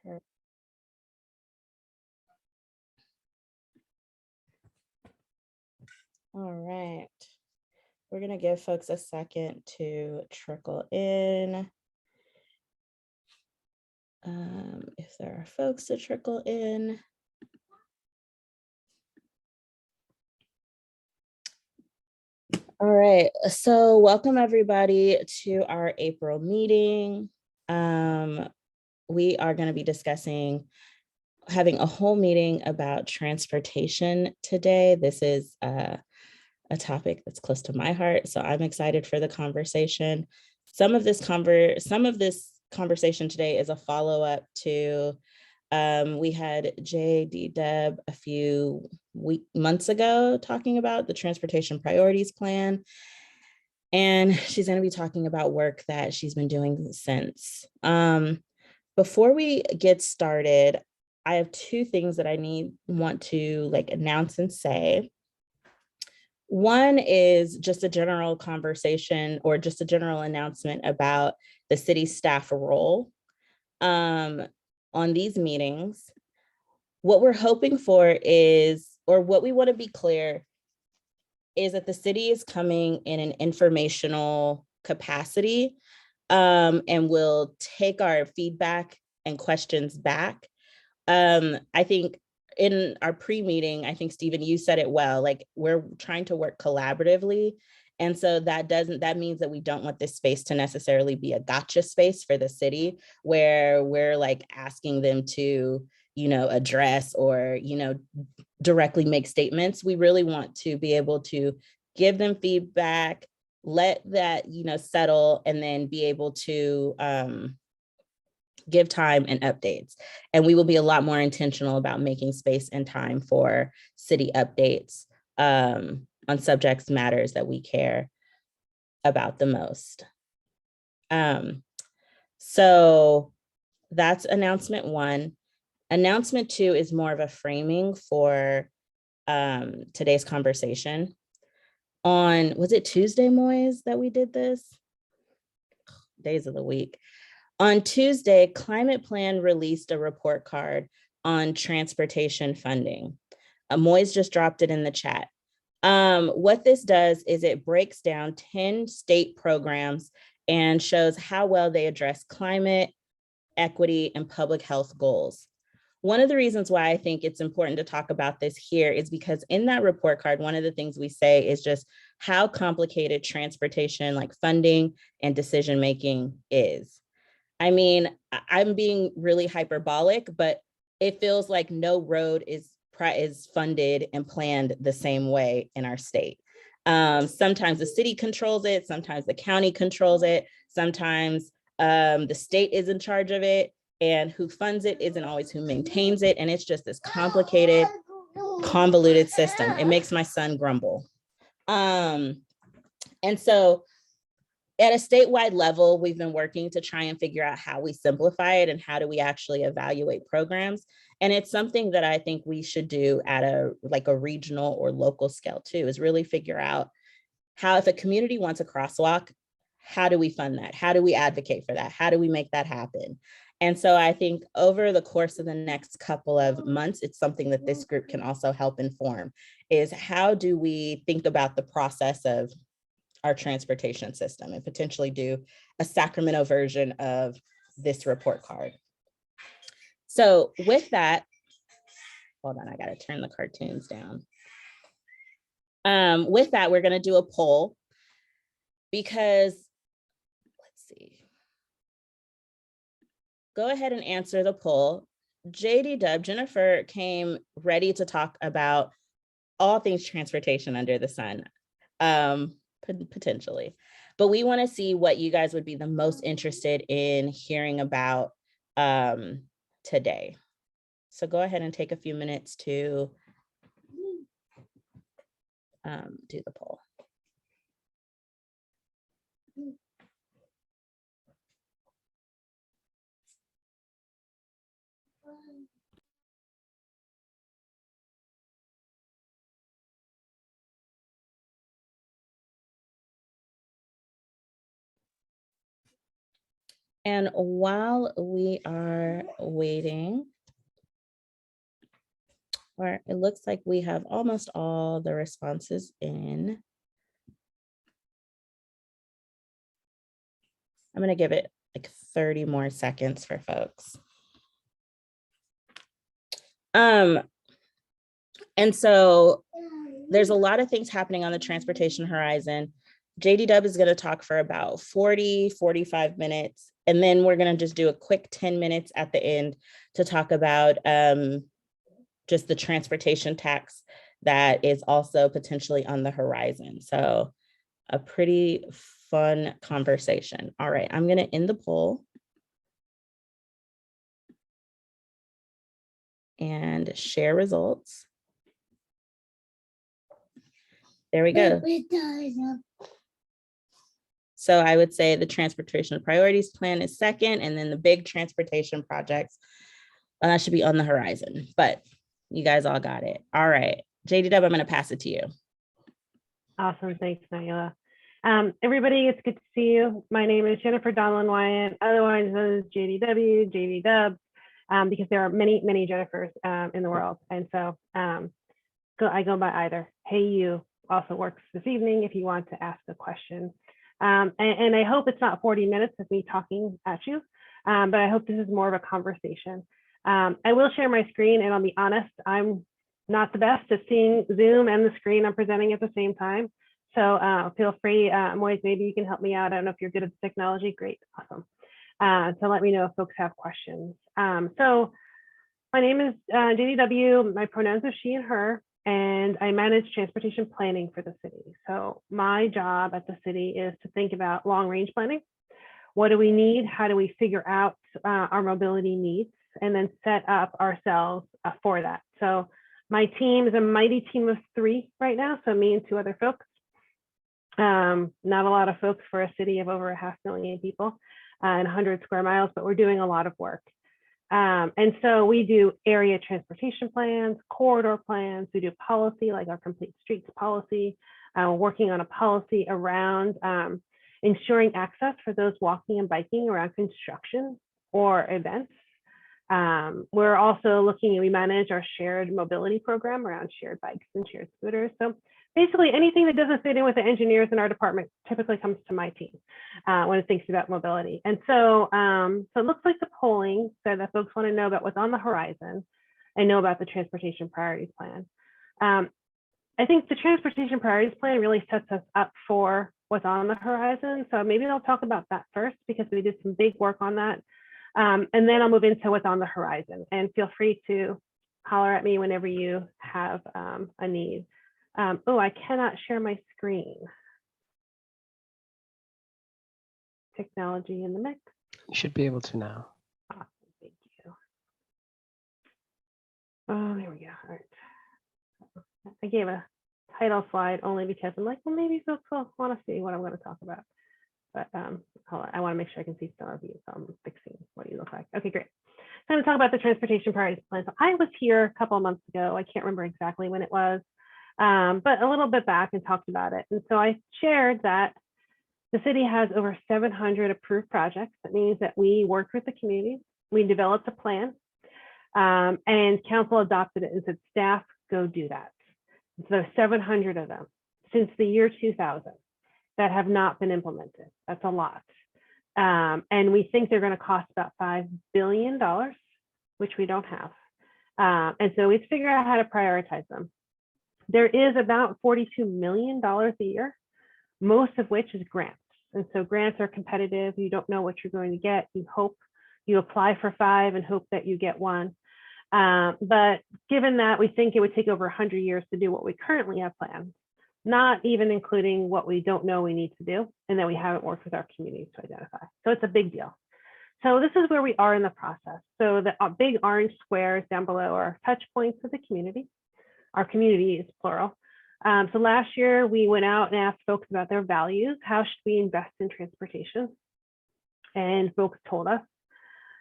Per- All right. We're going to give folks a second to trickle in. If there are folks to trickle in. All right, so welcome everybody to our April meeting. We are going to be discussing having a whole meeting about transportation today. This is a topic that's close to my heart, so I'm excited for the conversation. Some of this conversation today is a follow-up to we had J.D. Deb a few months ago talking about the transportation priorities plan. And she's going to be talking about work that she's been doing since. Before we get started, I have two things that I want to announce and say. One is just a general conversation or just a general announcement about the city staff role on these meetings. What we're hoping for is, or what we want to be clear, is that the city is coming in an informational capacity and will take our feedback and questions back. I think in our pre-meeting, I think, Stephen, you said it well, like we're trying to work collaboratively. And so that means that we don't want this space to necessarily be a gotcha space for the city where we're asking them to, address or, directly make statements. We really want to be able to give them feedback, let that, settle, and then be able to give time and updates. And we will be a lot more intentional about making space and time for city updates on subjects matters that we care about the most. So that's announcement one. Announcement two is more of a framing for today's conversation. Was it Tuesday, Moyes, that we did this? Days of the week. On Tuesday, Climate Plan released a report card on transportation funding. Moyes just dropped it in the chat. What this does is it breaks down 10 state programs and shows how well they address climate, equity, and public health goals. One of the reasons why I think it's important to talk about this here is because in that report card, one of the things we say is just how complicated transportation, funding and decision-making is. I mean, I'm being really hyperbolic, but it feels like no road is funded and planned the same way in our state. Sometimes the city controls it, sometimes the county controls it, sometimes the state is in charge of it, and who funds it isn't always who maintains it. And it's just this complicated, convoluted system. It makes my son grumble. And so at a statewide level, we've been working to try and figure out how we simplify it and how do we actually evaluate programs. And it's something that I think we should do at a regional or local scale too, is really figure out how, if a community wants a crosswalk, how do we fund that? How do we advocate for that? How do we make that happen? And so I think over the course of the next couple of months, it's something that this group can also help inform, is how do we think about the process of our transportation system and potentially do a Sacramento version of this report card. So with that, hold on, I gotta turn the cartoons down. With that, we're gonna do a poll because, let's see. Go ahead and answer the poll. JD Dub, Jennifer came ready to talk about all things transportation under the sun, potentially. But we want to see what you guys would be the most interested in hearing about today. So go ahead and take a few minutes to do the poll. And while we are waiting, or it looks like we have almost all the responses in. I'm going to give it like 30 more seconds for folks. And so there's a lot of things happening on the transportation horizon. JD Dub is going to talk for about 45 minutes. And then we're going to just do a quick 10 minutes at the end to talk about just the transportation tax that is also potentially on the horizon. So a pretty fun conversation. All right, I'm going to end the poll and share results. There we go. So I would say the transportation priorities plan is second, and then the big transportation projects should be on the horizon, but you guys all got it. All right, JD Dub, I'm going to pass it to you. Awesome, thanks, Naila. Everybody, it's good to see you. My name is Jennifer Donlin Wyatt, otherwise known as JDW, JD Dub, because there are many, many Jennifers in the world. And so I go by either. Hey, you also works this evening if you want to ask a question. And I hope it's not 40 minutes of me talking at you, but I hope this is more of a conversation. I will share my screen, and I'll be honest, I'm not the best at seeing Zoom and the screen I'm presenting at the same time. So feel free, Moise, maybe you can help me out. I don't know if you're good at the technology. Great, awesome. So let me know if folks have questions. So my name is JDW. My pronouns are she and her, and I manage transportation planning for the city. So my job at the city is to think about long range planning. What do we need? How do we figure out our mobility needs, and then set up ourselves for that? So my team is a mighty team of 3 right now. So me and 2 other folks. Not a lot of folks for a city of over 500,000 people and 100 square miles, but we're doing a lot of work. And so we do area transportation plans, corridor plans, we do policy like our complete streets policy, working on a policy around ensuring access for those walking and biking around construction or events. We're also looking, we manage our shared mobility program around shared bikes and shared scooters. So basically anything that doesn't fit in with the engineers in our department typically comes to my team when it thinks about mobility. And so, so it looks like the polling said that folks want to know about what's on the horizon and know about the transportation priorities plan. I think the transportation priorities plan really sets us up for what's on the horizon. So maybe I'll talk about that first because we did some big work on that. And then I'll move into what's on the horizon, and feel free to holler at me whenever you have a need. Oh, I cannot share my screen. Technology in the mix. You should be able to now. Awesome, thank you. Oh, there we go. All right. I gave a title slide only because I'm like, well, maybe folks will want to see what I'm going to talk about. But hold on, I want to make sure I can see some of you, so I'm fixing what you look like. Okay, great. So I'm going to talk about the transportation priorities plan. So I was here a couple of months ago. I can't remember exactly when it was, but a little bit back and talked about it. And so I shared that the city has over 700 approved projects. That means that we worked with the community, we developed a plan, and council adopted it and said, staff, go do that. So 700 of them since the year 2000 that have not been implemented. That's a lot. And we think they're going to cost about $5 billion, which we don't have. And so we figure out how to prioritize them. There is about $42 million a year, most of which is grants. And so grants are competitive. You don't know what you're going to get. You hope you apply for 5 and hope that you get 1. But given that we think it would take over 100 years to do what we currently have planned, not even including what we don't know we need to do, and that we haven't worked with our communities to identify. So it's a big deal. So this is where we are in the process. So the big orange squares down below are touch points of the community. Our community is plural. So last year we went out and asked folks about their values. How should we invest in transportation? And folks told us.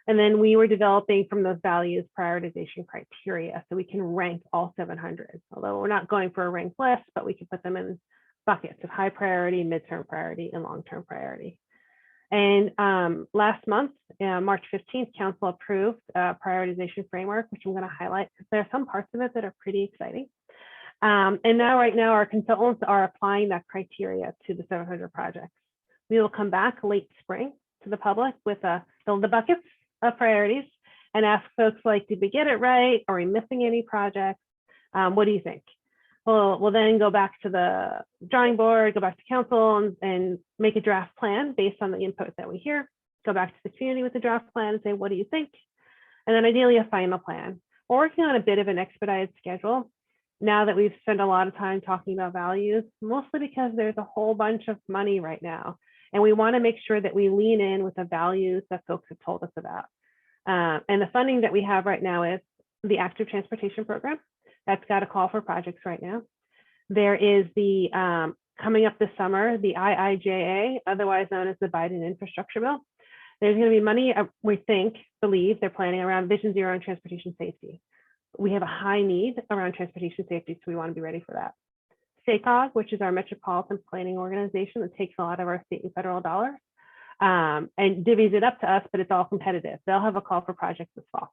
And then we were developing from those values prioritization criteria so we can rank all 700. Although we're not going for a ranked list, but we can put them in buckets of high priority, midterm priority, and long-term priority. And last month, March 15th, council approved a prioritization framework, which I'm going to highlight because there are some parts of it that are pretty exciting. And now, right now, our consultants are applying that criteria to the 700 projects. We will come back late spring to the public with the buckets of priorities and ask folks like, did we get it right? Are we missing any projects? What do you think? We'll then go back to the drawing board, go back to council and make a draft plan based on the input that we hear, go back to the community with the draft plan and say, what do you think? And then ideally a final plan. We're working on a bit of an expedited schedule now that we've spent a lot of time talking about values, mostly because there's a whole bunch of money right now. And we want to make sure that we lean in with the values that folks have told us about. And the funding that we have right now is the Active Transportation Program. That's got a call for projects right now. There is the, coming up this summer, the IIJA, otherwise known as the Biden Infrastructure Bill. There's going to be money, we believe they're planning around Vision Zero and transportation safety. We have a high need around transportation safety, so we want to be ready for that. SACOG, which is our metropolitan planning organization that takes a lot of our state and federal dollars and divvies it up to us, but it's all competitive. They'll have a call for projects this fall.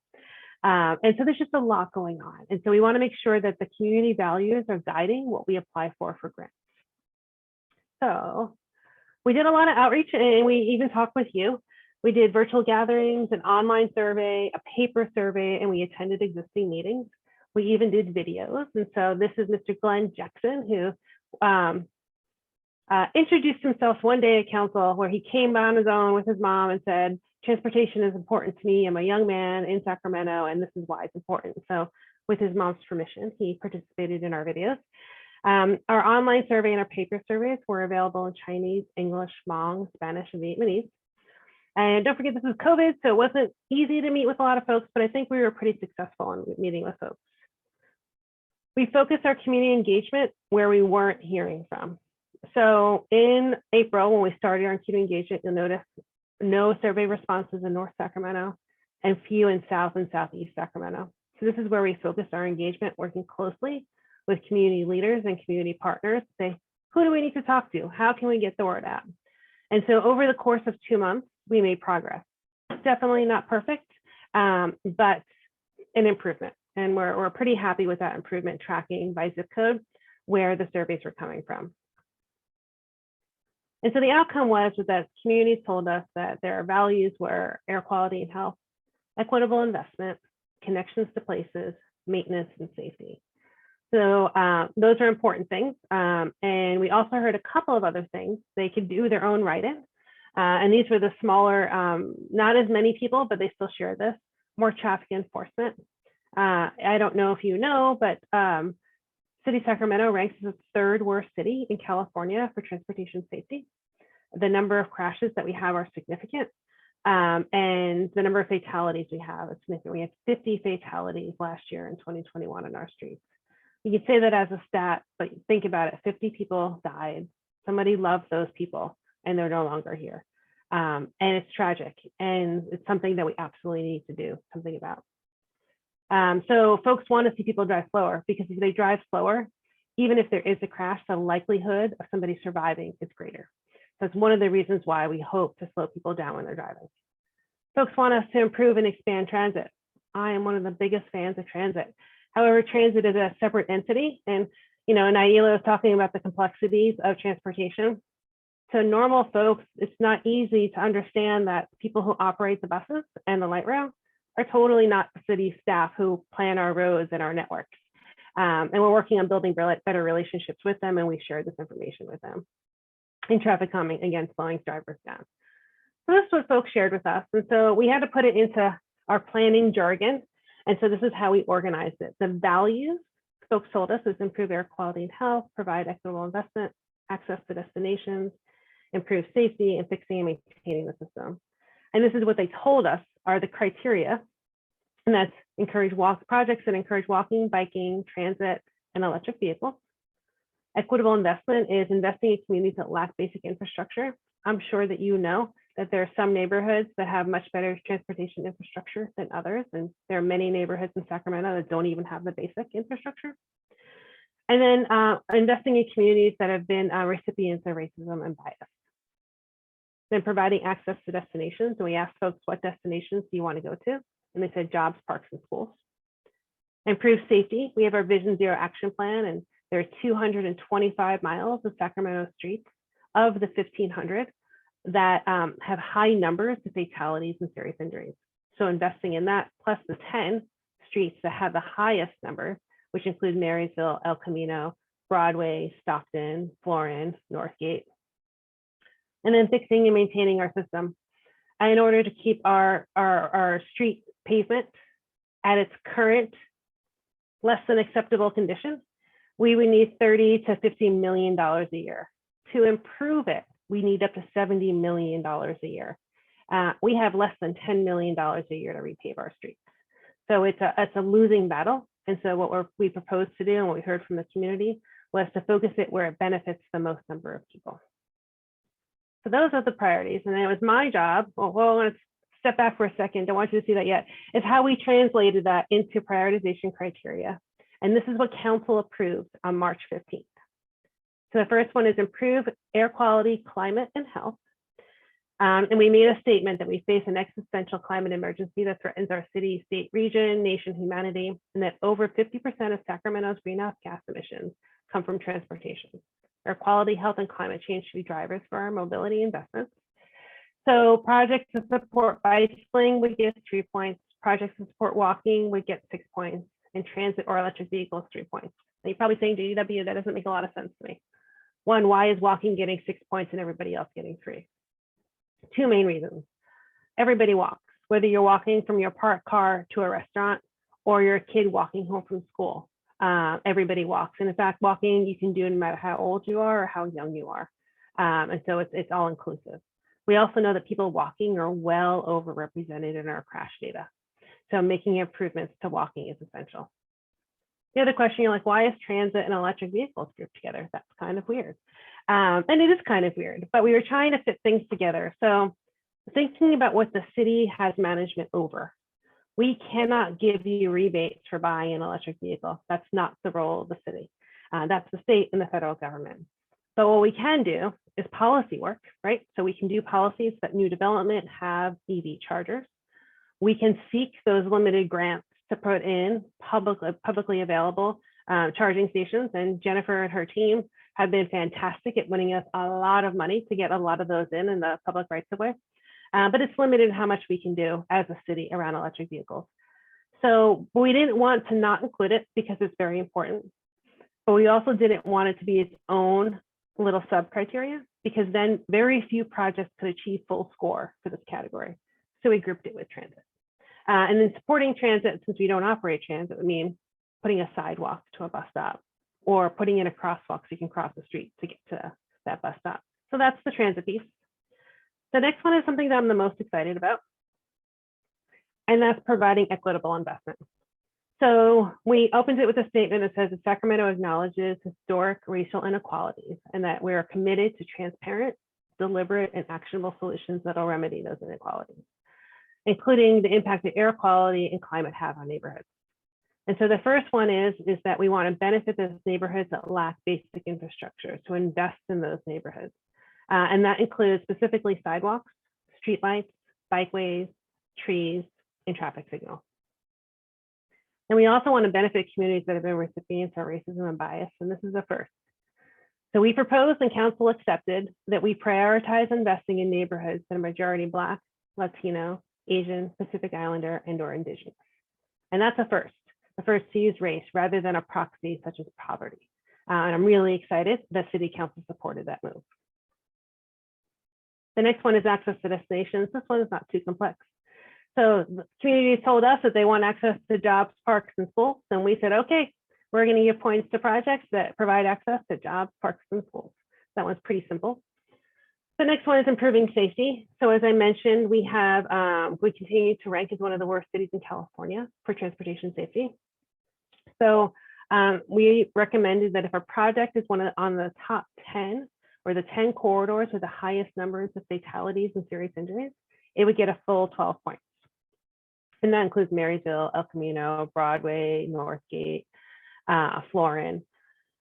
And so there's just a lot going on. And so we want to make sure that the community values are guiding what we apply for grants. So we did a lot of outreach and we even talked with you. We did virtual gatherings, an online survey, a paper survey, and we attended existing meetings. We even did videos. And so this is Mr. Glenn Jackson, who introduced himself one day at council where he came on his own with his mom and said, transportation is important to me. I'm a young man in Sacramento, and this is why it's important. So with his mom's permission, he participated in our videos. Our online survey and our paper surveys were available in Chinese, English, Hmong, Spanish, and Vietnamese. And don't forget, this is COVID, so it wasn't easy to meet with a lot of folks, but I think we were pretty successful in meeting with folks. We focused our community engagement where we weren't hearing from. So in April, when we started our community engagement, you'll notice no survey responses in North Sacramento and few in South and Southeast Sacramento. So this is where we focused our engagement, working closely with community leaders and community partners to say, who do we need to talk to? How can we get the word out? And so over the course of 2 months, we made progress. Definitely not perfect, but an improvement. And we're pretty happy with that improvement, tracking by zip code where the surveys were coming from. And so the outcome was that communities told us that their values were air quality and health, equitable investment, connections to places, maintenance, and safety. So those are important things. And we also heard a couple of other things. They could do their own write-in. And these were the smaller, not as many people, but they still share this, more traffic enforcement. I don't know if you know, but City of Sacramento ranks as the third worst city in California for transportation safety. The number of crashes that we have are significant. And the number of fatalities we have is significant. We had 50 fatalities last year in 2021 on our streets. You could say that as a stat, but think about it, 50 people died. Somebody loved those people and they're no longer here. And it's tragic. And it's something that we absolutely need to do something about. So folks want to see people drive slower, because if they drive slower, even if there is a crash, the likelihood of somebody surviving is greater. So it's one of the reasons why we hope to slow people down when they're driving. Folks want us to improve and expand transit. I am one of the biggest fans of transit. However, transit is a separate entity. And, you know, Naila was talking about the complexities of transportation. To normal folks, it's not easy to understand that people who operate the buses and the light rail are totally not the city staff who plan our roads and our networks. And we're working on building better relationships with them, and we share this information with them. In traffic calming, again, slowing drivers down. So this is what folks shared with us. And so we had to put it into our planning jargon. And so this is how we organized it. The values folks told us is improve air quality and health, provide equitable investment, access to destinations, improve safety, and fixing and maintaining the system. And this is what they told us are the criteria. And that's encourage projects that encourage walking, biking, transit, and electric vehicles. Equitable investment is investing in communities that lack basic infrastructure. I'm sure that you know that there are some neighborhoods that have much better transportation infrastructure than others. And there are many neighborhoods in Sacramento that don't even have the basic infrastructure. And then investing in communities that have been recipients of racism and bias. Then providing access to destinations. And we asked folks, what destinations do you want to go to? And they said jobs, parks, and schools. Improve safety. We have our Vision Zero action plan, and there are 225 miles of Sacramento streets of the 1,500 that have high numbers of fatalities and serious injuries. So investing in that, plus the 10 streets that have the highest numbers, which include Marysville, El Camino, Broadway, Stockton, Florin, Northgate. And then fixing and maintaining our system. In order to keep our street pavement at its current less than acceptable condition, we would need $30 to $50 million a year. To improve it, we need up to $70 million a year. We have less than $10 million a year to repave our streets. So it's a losing battle. And so what we proposed to do and what we heard from the community was to focus it where it benefits the most number of people. So those are the priorities. And it was my job, well, I want to step back for a second, don't want you to see that yet, is how we translated that into prioritization criteria. And this is what council approved on March 15th. So the first one is improve air quality, climate, and health. And we made a statement that we face an existential climate emergency that threatens our city, state, region, nation, humanity, and that over 50% of Sacramento's greenhouse gas emissions come from transportation. Air quality, health, and climate change should be drivers for our mobility investments. So projects to support bicycling would get 3 points. Projects to support walking would get 6 points, and transit or electric vehicles 3 points. And you're probably saying, JDW, that doesn't make a lot of sense to me. One, why is walking getting 6 points and everybody else getting 3? Two main reasons. Everybody walks, whether you're walking from your parked car to a restaurant or you're a kid walking home from school. Everybody walks. And in fact, walking you can do no matter how old you are or how young you are. And so it's all inclusive. We also know that people walking are well overrepresented in our crash data. So making improvements to walking is essential. The other question, you're like, why is transit and electric vehicles grouped together? That's kind of weird. And it is kind of weird, but we were trying to fit things together. So thinking about what the city has management over, we cannot give you rebates for buying an electric vehicle. That's not the role of the city. That's the state and the federal government. But what we can do is policy work, right? So we can do policies that new development have EV chargers. We can seek those limited grants to put in publicly available charging stations. And Jennifer and her team have been fantastic at winning us a lot of money to get a lot of those in the public rights of way. But it's limited how much we can do as a city around electric vehicles. So we didn't want to not include it because it's very important. But we also didn't want it to be its own little sub criteria, because then very few projects could achieve full score for this category. So we grouped it with transit. And then supporting transit, since we don't operate transit, would mean putting a sidewalk to a bus stop or putting in a crosswalk so you can cross the street to get to that bus stop. So that's the transit piece. The next one is something that I'm the most excited about, and that's providing equitable investment. So we opened it with a statement that says that Sacramento acknowledges historic racial inequalities and that we are committed to transparent, deliberate, and actionable solutions that will remedy those inequalities, including the impact that air quality and climate have on neighborhoods. And so the first one is that we want to benefit those neighborhoods that lack basic infrastructure, to invest in those neighborhoods. And that includes specifically sidewalks, streetlights, bikeways, trees, and traffic signals. And we also want to benefit communities that have been recipients of racism and bias, and this is the first. So we proposed and council accepted that we prioritize investing in neighborhoods that are majority Black, Latino, Asian, Pacific Islander, and/or Indigenous. And that's a first. The first to use race rather than a proxy such as poverty. And I'm really excited that City Council supported that move. The next one is access to destinations. This one is not too complex. So the community told us that they want access to jobs, parks, and schools. And we said, okay, we're going to give points to projects that provide access to jobs, parks, and schools. That one's pretty simple. The next one is improving safety. So as I mentioned, we continue to rank as one of the worst cities in California for transportation safety. So we recommended that if a project is on the top 10 or the 10 corridors with the highest numbers of fatalities and serious injuries, it would get a full 12 points. And that includes Marysville, El Camino, Broadway, Northgate, Florin.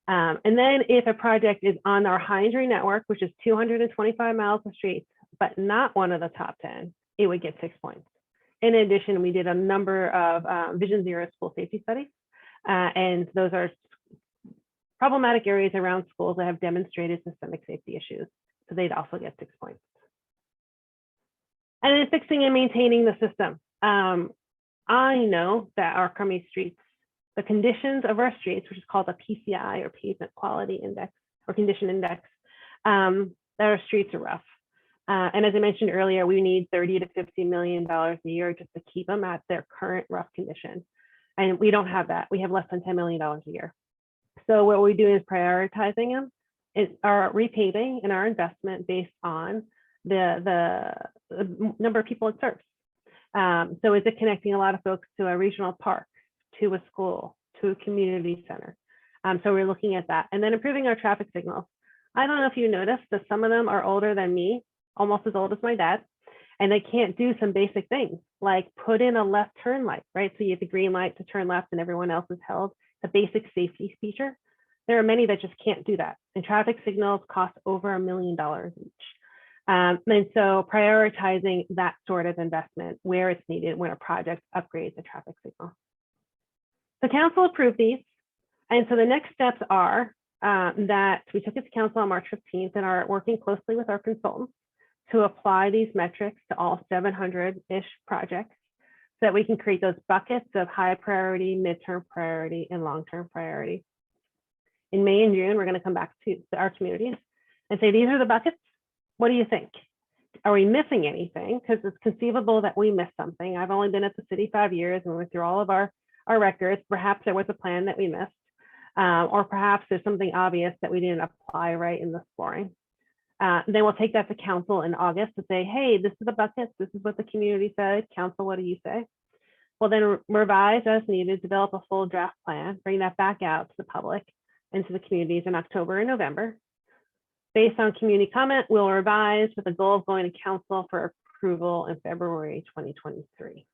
And then if a project is on our high injury network, which is 225 miles of streets, but not one of the top 10, it would get 6 points. In addition, we did a number of Vision Zero school safety studies, and those are problematic areas around schools that have demonstrated systemic safety issues. So they'd also get 6 points. And then fixing and maintaining the system. I know that our crummy streets, the conditions of our streets, which is called a PCI or Pavement Quality Index or Condition Index, that our streets are rough. And as I mentioned earlier, we need $30 to $50 million a year just to keep them at their current rough condition. And we don't have that. We have less than $10 million a year. So what we do is prioritizing them, is our repaving and our investment based on the number of people it serves. So is it connecting a lot of folks to a regional park, to a school, to a community center? So we're looking at that. And then improving our traffic signals. I don't know if you noticed that some of them are older than me, almost as old as my dad, and they can't do some basic things like put in a left turn light, right? So you have the green light to turn left and everyone else is held, the basic safety feature. There are many that just can't do that. And traffic signals cost over $1 million each. And so prioritizing that sort of investment where it's needed when a project upgrades a traffic signal. The council approved these. And so the next steps are that we took it to council on March 15th and are working closely with our consultants to apply these metrics to all 700-ish projects so that we can create those buckets of high priority, midterm priority, and long-term priority. In May and June, we're going to come back to our communities and say, these are the buckets. What do you think? Are we missing anything? Because it's conceivable that we missed something. I've only been at the city 5 years and went through all of our records. Perhaps there was a plan that we missed, or perhaps there's something obvious that we didn't apply right in the scoring. Then we'll take that to council in August to say, hey, this is the buckets. This is what the community said. Council, what do you say? We'll then revise as needed, develop a full draft plan, bring that back out to the public and to the communities in October and November. Based on community comment, we'll revise with the goal of going to council for approval in February 2023.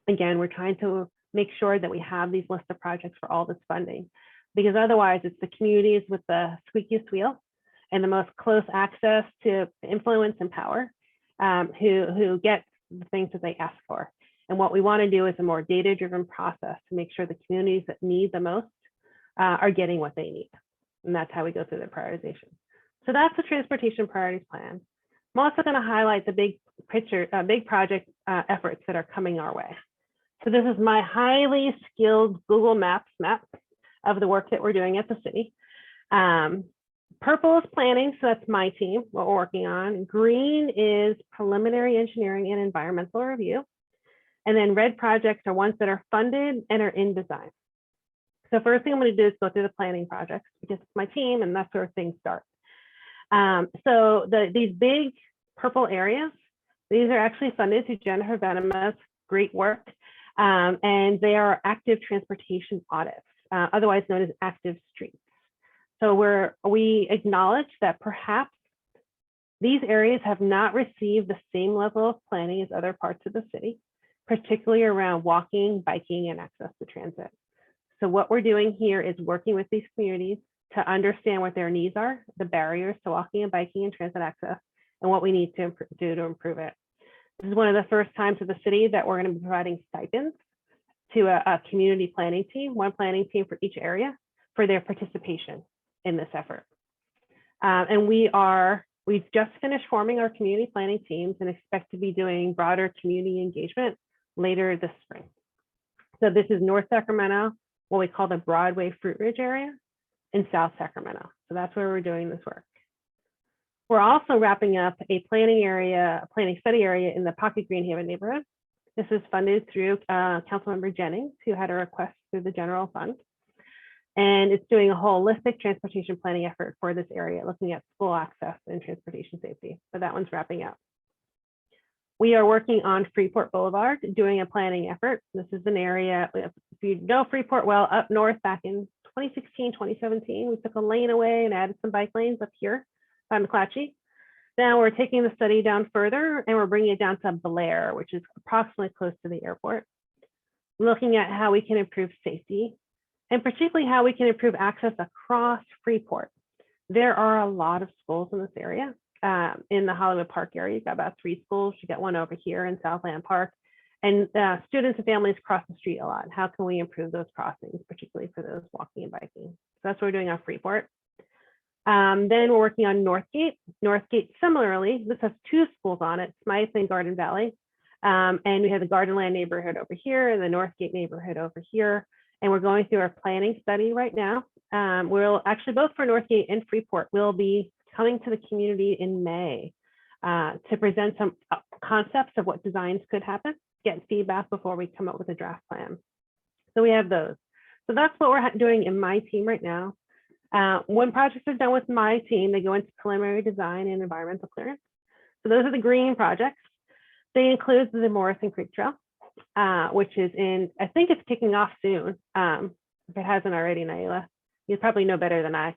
Again, we're trying to make sure that we have these lists of projects for all this funding, because otherwise it's the communities with the squeakiest wheel and the most close access to influence and power who get the things that they ask for. And what we want to do is a more data-driven process to make sure the communities that need the most are getting what they need. And that's how we go through the prioritization. So that's the transportation priorities plan. I'm also going to highlight the big picture, big project efforts that are coming our way. So this is my highly skilled Google Maps map of the work that we're doing at the city. Purple is planning, so that's my team, what we're working on. Green is preliminary engineering and environmental review. And then red projects are ones that are funded and are in design. So first thing I'm going to do is go through the planning projects because it's my team and that's where things start. So these big purple areas, these are actually funded through Jennifer Venema's great work, and they are active transportation audits, otherwise known as active streets. So we acknowledge that perhaps these areas have not received the same level of planning as other parts of the city, particularly around walking, biking, and access to transit. So what we're doing here is working with these communities to understand what their needs are, the barriers to walking and biking and transit access, and what we need to do to improve it. This is one of the first times of the city that we're going to be providing stipends to a community planning team, one planning team for each area for their participation in this effort. And we've just finished forming our community planning teams and expect to be doing broader community engagement later this spring. So this is North Sacramento, what we call the Broadway Fruit Ridge area, in South Sacramento. So that's where we're doing this work. We're also wrapping up a planning study area in the Pocket Greenhaven neighborhood. This is funded through Councilmember Jennings, who had a request through the general fund. And it's doing a holistic transportation planning effort for this area, looking at school access and transportation safety. So that one's wrapping up. We are working on Freeport Boulevard, doing a planning effort. This is an area, if you know Freeport well, up north back in 2016, 2017, we took a lane away and added some bike lanes up here by McClatchy. Now we're taking the study down further and we're bringing it down to Blair, which is approximately close to the airport. Looking at how we can improve safety and particularly how we can improve access across Freeport. There are a lot of schools in this area, in the Hollywood Park area. You've got about 3 schools. You got one over here in Southland Park. And students and families cross the street a lot. How can we improve those crossings, particularly for those walking and biking? So that's what we're doing on Freeport. Then we're working on Northgate. Northgate, similarly, this has 2 schools on it, Smythe and Garden Valley. And we have the Gardenland neighborhood over here and the Northgate neighborhood over here. And we're going through our planning study right now. We'll actually, both for Northgate and Freeport, we'll be coming to the community in May to present some concepts of what designs could happen, get feedback before we come up with a draft plan. So we have those. So that's what we're doing in my team right now. When projects are done with my team, they go into preliminary design and environmental clearance. So those are the green projects. They include the Morrison Creek Trail, which is in, I think it's kicking off soon. If it hasn't already, Naila, you probably know better than I.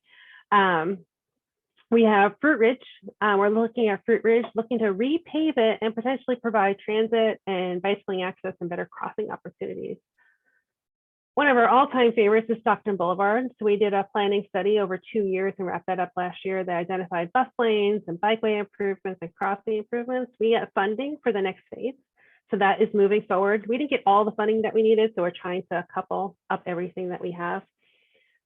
We have Fruit Ridge. We're looking at Fruit Ridge, looking to repave it and potentially provide transit and bicycling access and better crossing opportunities. One of our all-time favorites is Stockton Boulevard. So we did a planning study over 2 years and wrapped that up last year that identified bus lanes and bikeway improvements and crossing improvements. We got funding for the next phase. So that is moving forward. We didn't get all the funding that we needed, so we're trying to couple up everything that we have.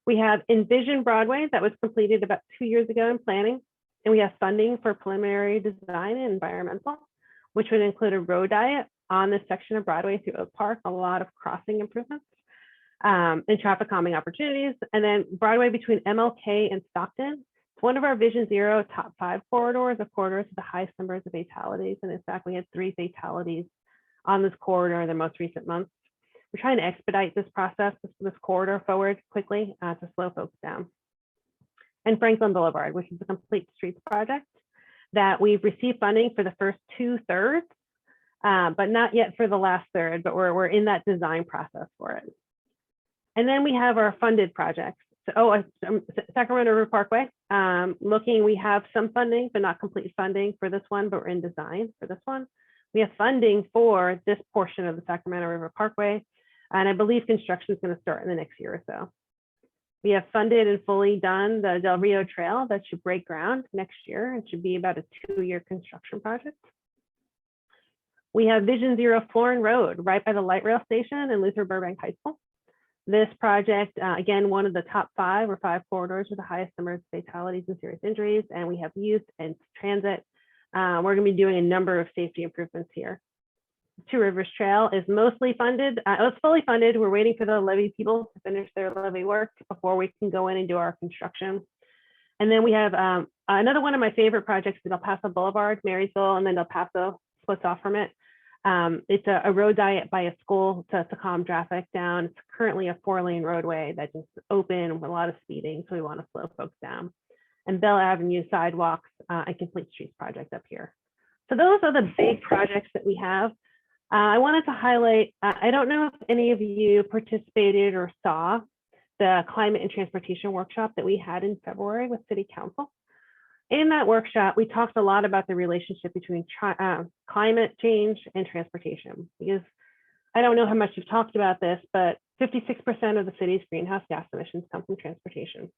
We have Envision Broadway that was completed about 2 years ago in planning. And we have funding for preliminary design and environmental, which would include a road diet on this section of Broadway through Oak Park, a lot of crossing improvements and traffic calming opportunities. And then Broadway between MLK and Stockton. It's one of our Vision Zero top 5 corridors, of corridors with the highest numbers of fatalities. And in fact, we had 3 fatalities on this corridor in the most recent months. We're trying to expedite this process, this corridor forward quickly to slow folks down. And Franklin Boulevard, which is a complete streets project that we've received funding for the first 2/3, but not yet for the last third, but we're in that design process for it. And then we have our funded projects. So, Sacramento River Parkway, we have some funding, but not complete funding for this one, but we're in design for this one. We have funding for this portion of the Sacramento River Parkway, and I believe construction is going to start in the next year or so. We have funded and fully done the Del Rio Trail that should break ground next year and should be about a 2-year construction project. We have Vision Zero Florin Road right by the light rail station and Luther Burbank High School. This project, again, one of the top 5 or 5 corridors with the highest number of fatalities and serious injuries, and we have youth and transit. We're going to be doing a number of safety improvements here. Two Rivers Trail is mostly funded. It's fully funded. We're waiting for the levee people to finish their levee work before we can go in and do our construction. And then we have another one of my favorite projects is El Paso Boulevard, Marysville, and then El Paso splits off from it. It's a road diet by a school to calm traffic down. It's currently a 4-lane roadway that just open with a lot of speeding, so we want to slow folks down. And Bell Avenue sidewalks and complete streets project up here. So those are the big projects that we have. I wanted to highlight, I don't know if any of you participated or saw the climate and transportation workshop that we had in February with City Council. In that workshop, we talked a lot about the relationship between climate change and transportation, because I don't know how much you've talked about this, but 56% of the city's greenhouse gas emissions come from transportation.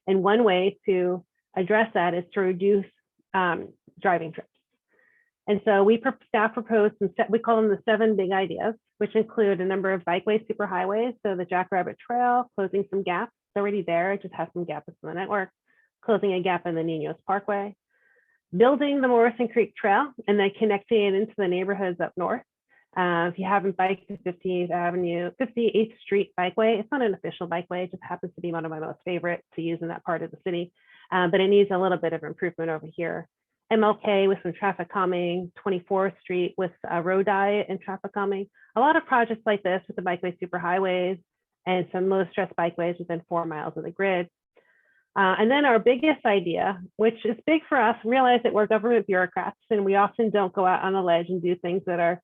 And one way to address that is to reduce driving trips. And so staff proposed we call them the 7 big ideas, which include a number of bikeway superhighways. So the Jackrabbit Trail, closing some gaps. It's already there, it just has some gaps in the network. Closing a gap in the Niños Parkway. Building the Morrison Creek Trail and then connecting it into the neighborhoods up north. If you haven't biked the 58th Street bikeway, it's not an official bikeway, it just happens to be one of my most favorite to use in that part of the city, but it needs a little bit of improvement over here. MLK with some traffic calming, 24th Street with a road diet and traffic calming. A lot of projects like this with the bikeway superhighways and some low stress bikeways within 4 miles of the grid. And then our biggest idea, which is big for us, realize that we're government bureaucrats and we often don't go out on a ledge and do things that are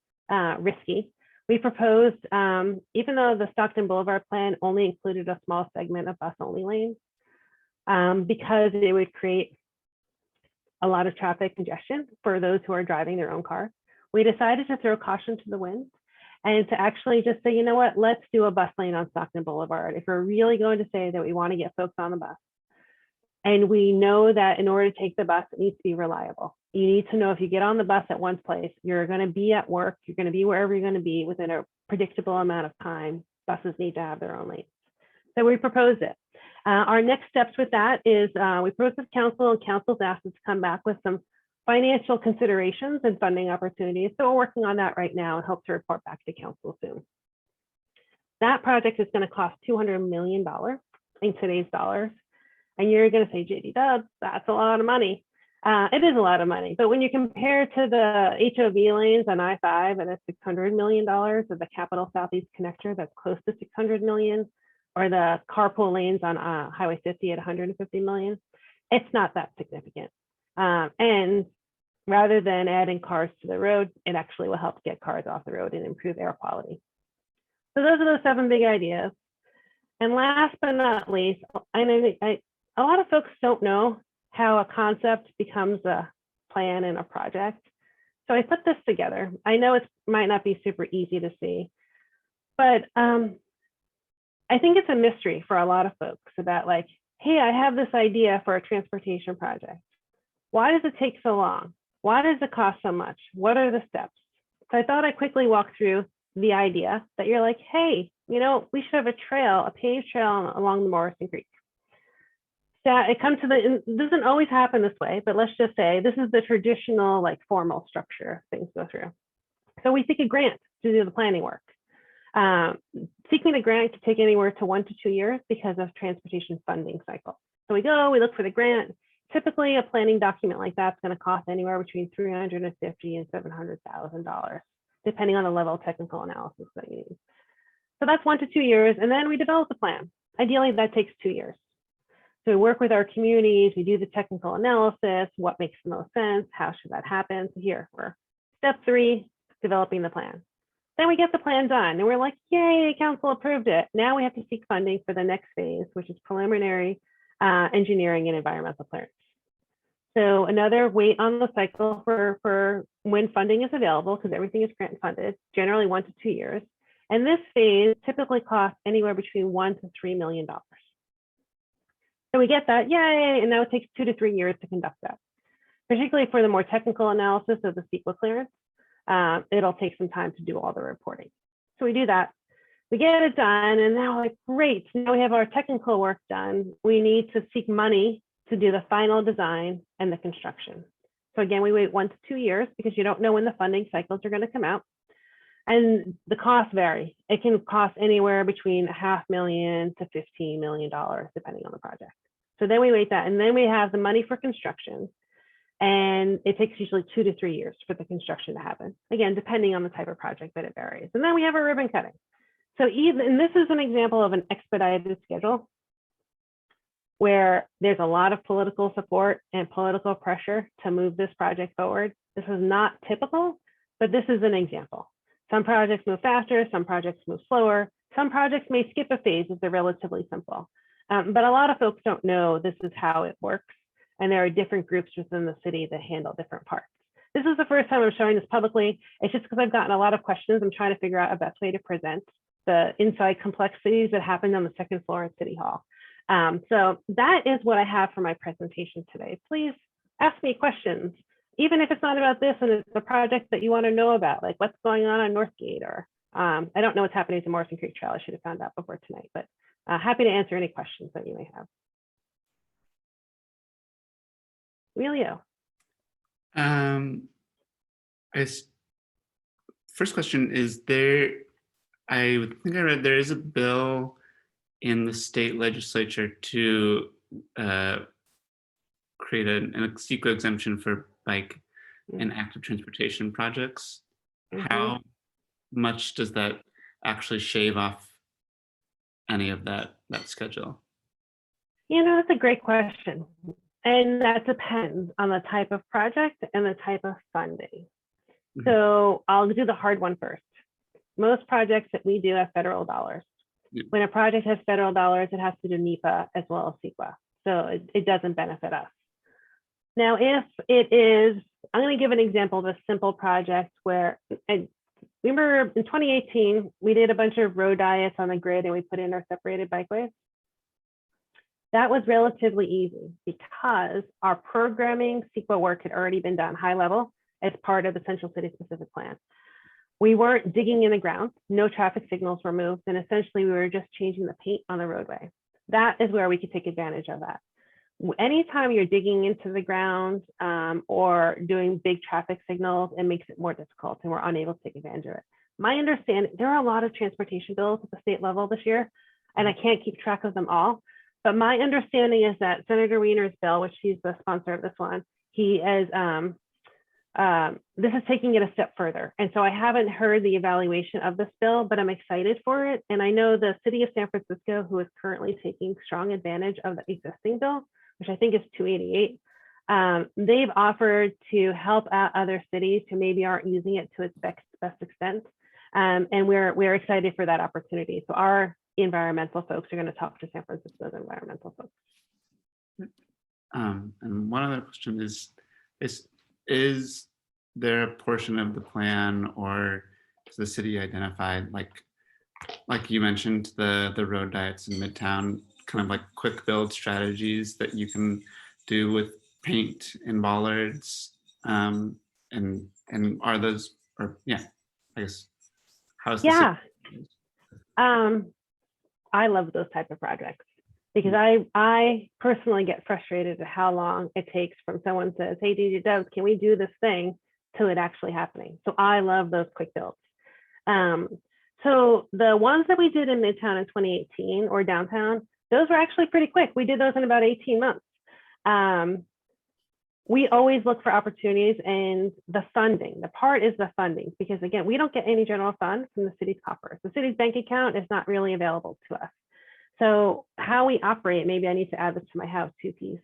risky. We proposed, even though the Stockton Boulevard plan only included a small segment of bus only lanes, because it would create a lot of traffic congestion for those who are driving their own car, we decided to throw caution to the wind and to actually just say, you know what, let's do a bus lane on Stockton Boulevard. If we're really going to say that we want to get folks on the bus. And we know that in order to take the bus, it needs to be reliable. You need to know if you get on the bus at one place, you're going to be at work, you're going to be wherever you're going to be within a predictable amount of time. Buses need to have their own lanes. So we proposed it. Our next steps with that is we proposed with council, and council's asked us to come back with some financial considerations and funding opportunities. So we're working on that right now and hope to report back to council soon. That project is going to cost $200 million in today's dollars. And you're going to say, JD Dubs, that's a lot of money. It is a lot of money, but when you compare to the HOV lanes on I-5 and it's $600 million, or the Capital Southeast Connector that's close to 600 million, or the carpool lanes on Highway 50 at 150 million, it's not that significant. And rather than adding cars to the road, it actually will help get cars off the road and improve air quality. So those are those 7 big ideas. And last but not least, a lot of folks don't know how a concept becomes a plan and a project. So I put this together. I know it might not be super easy to see, but I think it's a mystery for a lot of folks about like, hey, I have this idea for a transportation project. Why does it take so long? Why does it cost so much? What are the steps? So I thought I'd quickly walk through the idea that you're like, hey, you know, we should have a trail, a paved trail along the Morrison Creek. That it comes to it doesn't always happen this way, but let's just say this is the traditional like formal structure things go through. So we seek a grant to do the planning work. Seeking a grant could take anywhere to 1 to 2 years because of transportation funding cycle. So we look for the grant. Typically a planning document like that's going to cost anywhere between $350,000 and $700,000, depending on the level of technical analysis that you need. So that's 1 to 2 years. And then we develop the plan. Ideally that takes 2 years. So we work with our communities, we do the technical analysis, what makes the most sense, how should that happen? So here we're step 3, developing the plan. Then we get the plan done and we're like, yay, council approved it. Now we have to seek funding for the next phase, which is preliminary engineering and environmental clearance. So another wait on the cycle for when funding is available, because everything is grant funded, generally 1 to 2 years. And this phase typically costs anywhere between $1 to $3 million. So we get that, yay, and now it takes 2 to 3 years to conduct that. Particularly for the more technical analysis of the CEQA clearance, it'll take some time to do all the reporting. So we do that, we get it done, and now like, great, now we have our technical work done. We need to seek money to do the final design and the construction. So again, we wait 1 to 2 years because you don't know when the funding cycles are going to come out. And the costs vary. It can cost anywhere between $500,000 to $15 million, depending on the project. So then we wait that, and then we have the money for construction. And it takes usually 2 to 3 years for the construction to happen. Again, depending on the type of project, but it varies. And then we have a ribbon cutting. So and this is an example of an expedited schedule where there's a lot of political support and political pressure to move this project forward. This is not typical, but this is an example. Some projects move faster, some projects move slower. Some projects may skip a phase if they're relatively simple. But a lot of folks don't know this is how it works. And there are different groups within the city that handle different parts. This is the first time I'm showing this publicly. It's just because I've gotten a lot of questions. I'm trying to figure out a best way to present the inside complexities that happened on the 2nd floor at City Hall. So that is what I have for my presentation today. Please ask me questions. Even if it's not about this and it's a project that you want to know about, like what's going on Northgate, or I don't know what's happening to Morrison Creek Trail. I should have found out before tonight, but happy to answer any questions that you may have. Emilio. First question is I think I read there is a bill in the state legislature to create a CEQA exemption for bike and active transportation projects. How much does that actually shave off any of that schedule? You know, that's a great question. And that depends on the type of project and the type of funding. So I'll do the hard one first. Most projects that we do have federal dollars. When a project has federal dollars, it has to do NEPA as well as CEQA. So it doesn't benefit us. Now, if it is, I'm going to give an example of a simple project where, remember in 2018, we did a bunch of road diets on the grid and we put in our separated bikeways. That was relatively easy because our programming SQL work had already been done high level as part of the Central City specific plan. We weren't digging in the ground, no traffic signals were moved, and essentially we were just changing the paint on the roadway. That is where we could take advantage of that. Anytime you're digging into the ground or doing big traffic signals, it makes it more difficult and we're unable to take advantage of it. My understanding, there are a lot of transportation bills at the state level this year, and I can't keep track of them all. But my understanding is that Senator Wiener's bill, which he's the sponsor of this one, he is, this is taking it a step further. And so I haven't heard the evaluation of this bill, but I'm excited for it. And I know the city of San Francisco, who is currently taking strong advantage of the existing bill, which I think is 288, they've offered to help out other cities who maybe aren't using it to its best extent. And we're excited for that opportunity. So our environmental folks are going to talk to San Francisco's environmental folks. And one other question is there a portion of the plan, or is the city identified, like you mentioned, the road diets in Midtown, kind of like quick build strategies that you can do with paint and bollards, and are those, or yeah, I guess, how's the city? I love those type of projects because I personally get frustrated at how long it takes from someone says, hey, DJ Dubs, can we do this thing, to it actually happening. So I love those quick builds. So the ones that we did in Midtown in 2018 or downtown, those were actually pretty quick. We did those in about 18 months. We always look for opportunities, and the funding, the part is the funding, because again, we don't get any general fund from the city's coffers. The city's bank account is not really available to us. So how we operate, maybe I need to add this to my how-to piece,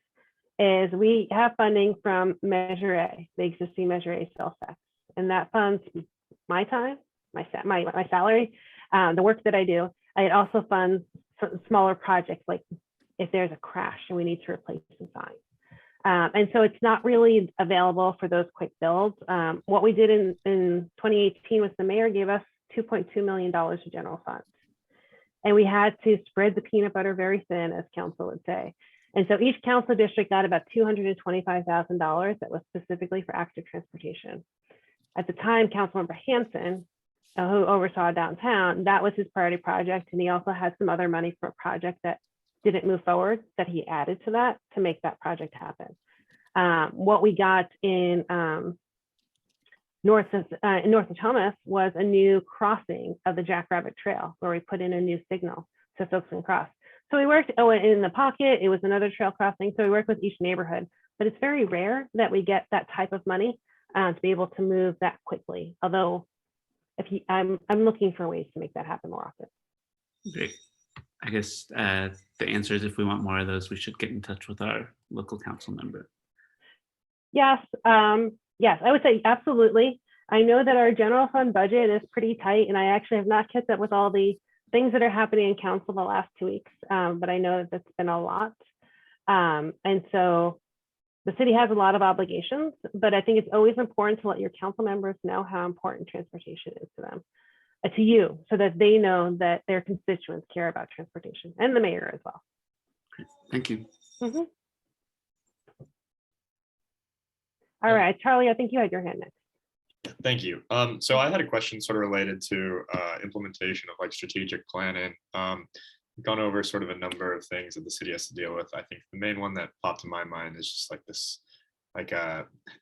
is we have funding from Measure A, the existing Measure A sales tax, and that funds my time, my salary, the work that I do. It also funds smaller projects, like if there's a crash and we need to replace some signs. And so it's not really available for those quick builds. What we did in 2018 was the mayor gave us $2.2 million of general funds. And we had to spread the peanut butter very thin, as council would say. And so each council district got about $225,000 that was specifically for active transportation. At the time, Councilmember Hanson, who oversaw downtown, that was his priority project. And he also had some other money for a project that didn't move forward that he added to that to make that project happen. What we got in north of Thomas was a new crossing of the Jackrabbit Trail, where we put in a new signal so folks can cross. So we worked in the pocket, it was another trail crossing. So we worked with each neighborhood, but it's very rare that we get that type of money to be able to move that quickly. Although I'm looking for ways to make that happen more often. Great. I guess the answer is, if we want more of those, we should get in touch with our local council member. Yes, yes, I would say absolutely. I know that our general fund budget is pretty tight, and I actually have not kept up with all the things that are happening in council the last 2 weeks, but I know that that's been a lot. And so the city has a lot of obligations, but I think it's always important to let your council members know how important transportation is to them. To you, so that they know that their constituents care about transportation, and the mayor as well. Great. Thank you. Mm-hmm. All right, Charlie, I think you had your hand next. Thank you. So I had a question sort of related to implementation of like strategic planning. We've gone over sort of a number of things that the city has to deal with. I think the main one that popped in my mind is just like this, like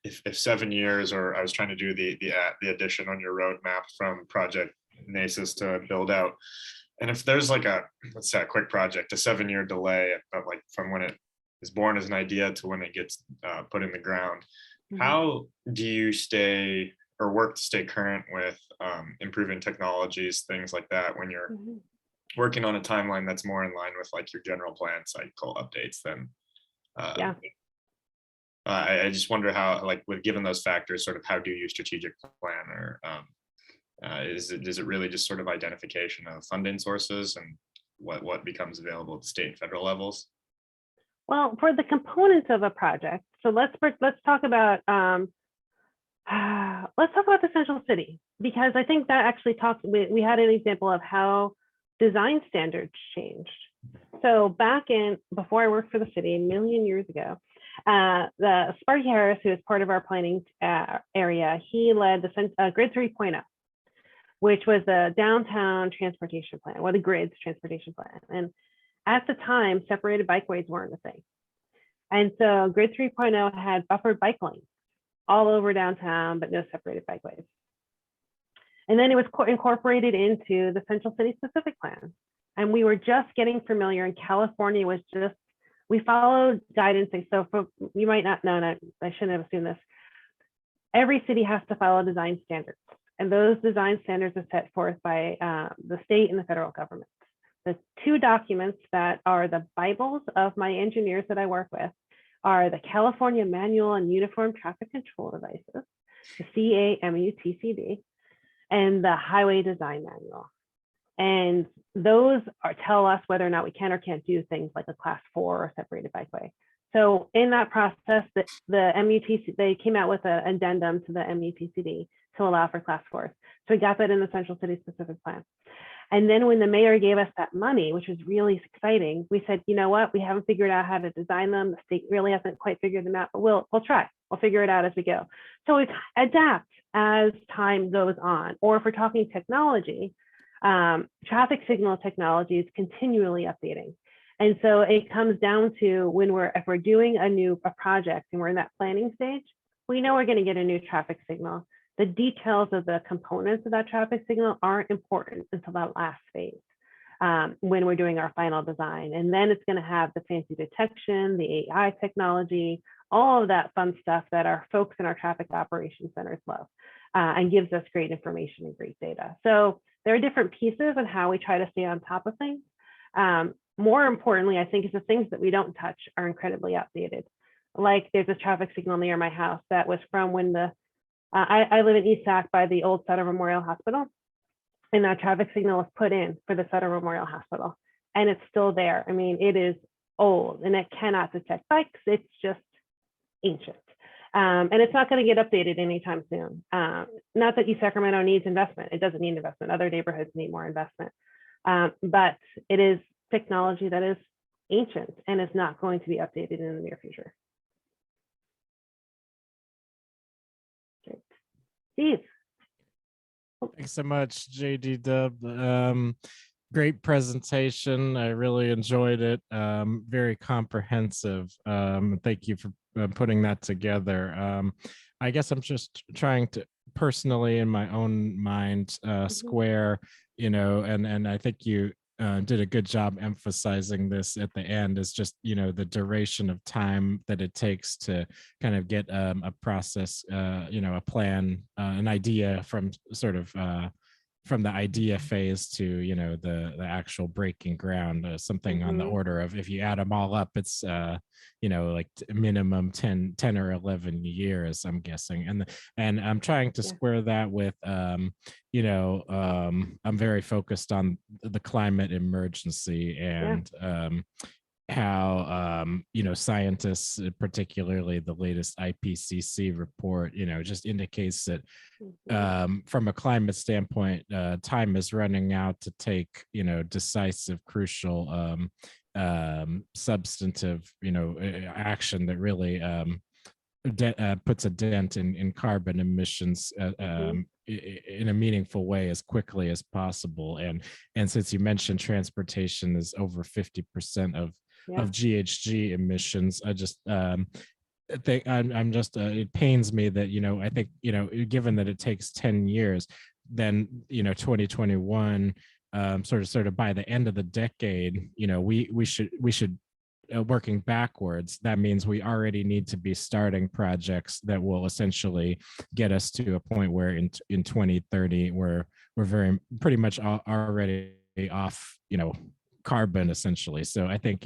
if 7 years, or I was trying to do the addition on your roadmap from project NACES to build out, and if there's like let's say a quick project, a 7-year delay, but like from when it is born as an idea to when it gets put in the ground, how do you stay or work to stay current with improving technologies, things like that, when you're working on a timeline that's more in line with like your general plan cycle updates? Then yeah. I just wonder how, like, with given those factors, sort of how do you strategic plan, or is it really just sort of identification of funding sources and what becomes available at the state and federal levels? Well, for the components of a project, so let's talk about the Central City, because I think that actually we had an example of how design standards changed. So back before I worked for the city, a million years ago, the Sparky Harris, who is part of our planning area, he led the Grid 3.0, which was the downtown transportation plan, or the GRID's transportation plan. And at the time, separated bikeways weren't a thing. And so Grid 3.0 had buffered bike lanes all over downtown, but no separated bikeways. And then it was incorporated into the Central City Specific Plan. And we were just getting familiar, and California was just, we followed guidance. And so you might not know, and I shouldn't have assumed this, every city has to follow design standards. And those design standards are set forth by the state and the federal government. The two documents that are the Bibles of my engineers that I work with are the California Manual on Uniform Traffic Control Devices, the CAMUTCD, and the Highway Design Manual. And those tell us whether or not we can or can't do things like a class 4 or separated bikeway. So in that process, the MUTC, they came out with an addendum to the MUTCD to allow for class 4s. So we got that in the Central City Specific Plan. And then when the mayor gave us that money, which was really exciting, we said, you know what, we haven't figured out how to design them. The state really hasn't quite figured them out, but we'll try. We'll figure it out as we go. So we adapt as time goes on. Or if we're talking technology, traffic signal technology is continually updating. And so it comes down to if we're doing a project and we're in that planning stage, we know we're going to get a new traffic signal. The details of the components of that traffic signal aren't important until that last phase, when we're doing our final design. And then it's going to have the fancy detection, the AI technology, all of that fun stuff that our folks in our traffic operations centers love, and gives us great information and great data. So there are different pieces on how we try to stay on top of things. More importantly, I think, is the things that we don't touch are incredibly outdated. Like there's a traffic signal near my house that was from when I live in East Sac by the old Sutter Memorial Hospital, and that traffic signal was put in for the Sutter Memorial Hospital, and it's still there. I mean, it is old and it cannot detect bikes. It's just ancient. And it's not going to get updated anytime soon. Not that East Sacramento needs investment. It doesn't need investment. Other neighborhoods need more investment. But it is technology that is ancient and is not going to be updated in the near future. Okay. Steve. Thanks so much, JD Dub. Great presentation. I really enjoyed it. Very comprehensive. Thank you for putting that together. I guess I'm just trying to personally, in my own mind, square, and I think you did a good job emphasizing this at the end, is just, the duration of time that it takes to kind of get a process, a plan, an idea from sort of from the idea phase to the actual breaking ground, something on the order of, if you add them all up, it's like minimum 10 or 11 years, I'm guessing. And I'm trying to square that with I'm very focused on the climate emergency and how scientists, particularly the latest IPCC report, just indicates that from a climate standpoint, time is running out to take decisive, crucial, substantive action that really puts a dent in carbon emissions in a meaningful way as quickly as possible. And since you mentioned transportation is over 50% of GHG emissions, I just think it pains me that I think given that it takes 10 years, then 2021 sort of by the end of the decade, we should working backwards, that means we already need to be starting projects that will essentially get us to a point where in 2030 we're pretty much already off carbon, essentially. So I think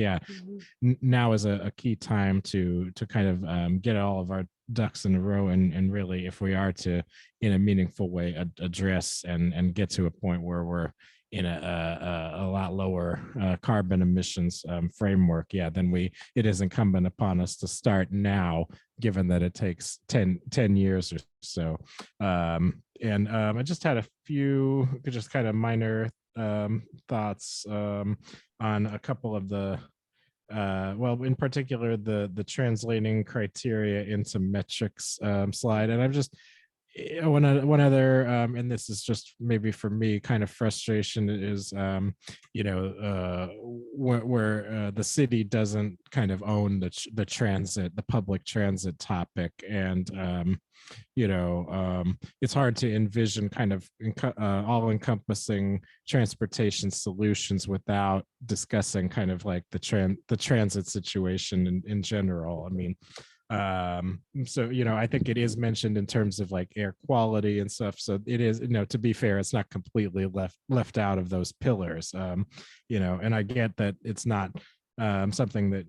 now is a key time to kind of get all of our ducks in a row and really, if we are to in a meaningful way address and get to a point where we're in a lot lower carbon emissions framework, then it is incumbent upon us to start now, given that it takes 10 years or so. I just had a few just kind of minor thoughts on a couple of the well, in particular, the translating criteria into metrics slide. And I'm just one other, and this is just maybe for me, kind of frustration is, where the city doesn't kind of own the public transit topic, and it's hard to envision kind of all-encompassing transportation solutions without discussing kind of like the transit situation in general. I mean, so I think it is mentioned in terms of like air quality and stuff, so it is, to be fair, it's not completely left out of those pillars. And I get that it's not something that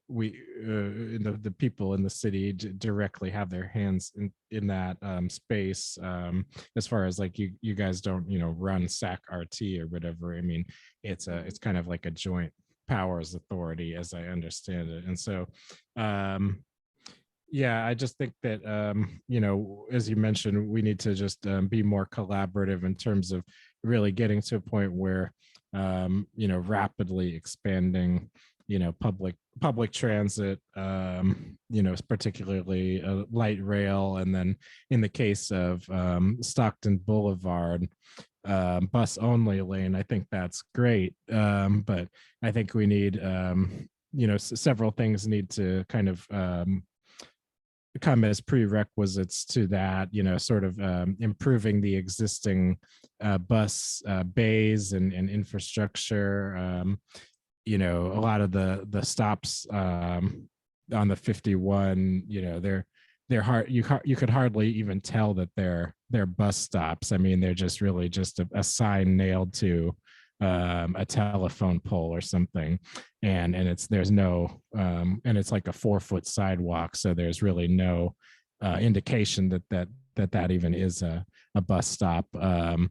we the people in the city directly have their hands in that space, as far as like you guys don't run SAC RT or whatever. I mean, it's kind of like a joint powers authority, as I understand it. And so yeah, I just think that as you mentioned, we need to just be more collaborative in terms of really getting to a point where rapidly expanding public transit, particularly light rail, and then in the case of Stockton Boulevard, bus only lane. I think that's great, but I think we need several things need to kind of come as prerequisites to that, sort of improving the existing bus bays and infrastructure. A lot of the stops on the 51, they're hard. You could hardly even tell that they're bus stops. I mean, they're just really just a sign nailed to a telephone pole or something, and there's no and it's like a 4-foot sidewalk, so there's really no indication that even is a bus stop. And